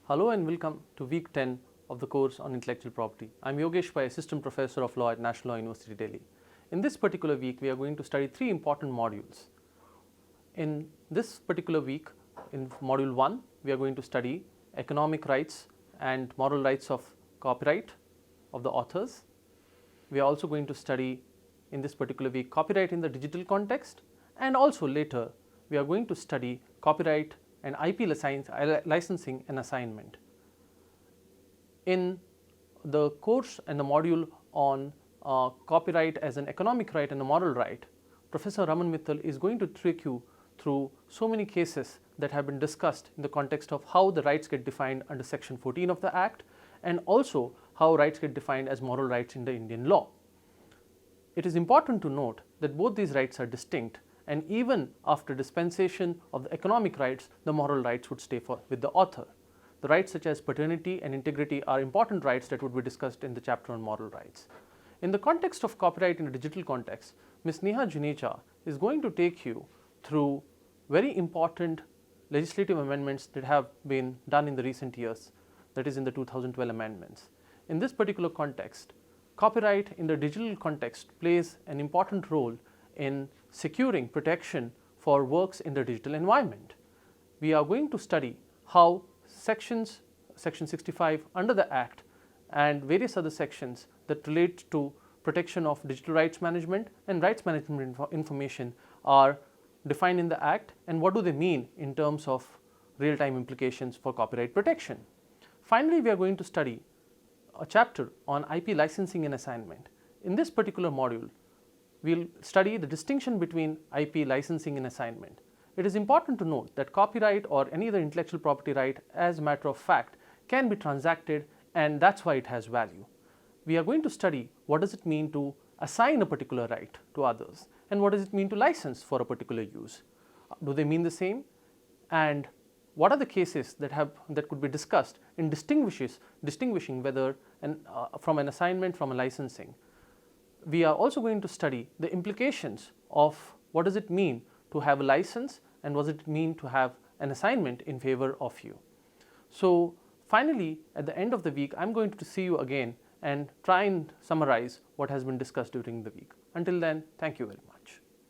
Hello and welcome to week 10 of the course on intellectual property. I am Yogesh Pai, Assistant Professor of Law at National Law University, Delhi. In this particular week, we are going to study three important modules. In this particular week, in module 1, we are going to study economic rights and moral rights of copyright of the authors. We are also going to study in this particular week copyright in the digital context, and also later we are going to study copyright and IP licensing and assignment. In the course and the module on copyright as an economic right and a moral right, Professor Raman Mittal is going to take you through so many cases that have been discussed in the context of how the rights get defined under section 14 of the Act, and also how rights get defined as moral rights in the Indian law. It is important to note that both these rights are distinct, and even after dispensation of the economic rights, the moral rights would stay with the author. The rights such as paternity and integrity are important rights that would be discussed in the chapter on moral rights. In the context of copyright in a digital context, Ms. Neha Juneja is going to take you through very important legislative amendments that have been done in the recent years, that is in the 2012 amendments. In this particular context, copyright in the digital context plays an important role in securing protection for works in the digital environment. We are going to study how section 65 under the Act and various other sections that relate to protection of digital rights management and rights management information are defined in the Act, and what do they mean in terms of real-time implications for copyright protection. Finally, we are going to study a chapter on IP licensing and assignment. In this particular module, we will study the distinction between IP licensing and assignment. It is important to note that copyright or any other intellectual property right, as a matter of fact, can be transacted, and that's why it has value. We are going to study what does it mean to assign a particular right to others, and what does it mean to license for a particular use. Do they mean the same? And what are the cases that could be discussed in distinguishing whether from an assignment from a licensing. We are also going to study the implications of what does it mean to have a license and what does it mean to have an assignment in favor of you. So finally, at the end of the week, I'm going to see you again and try and summarize what has been discussed during the week. Until then, thank you very much.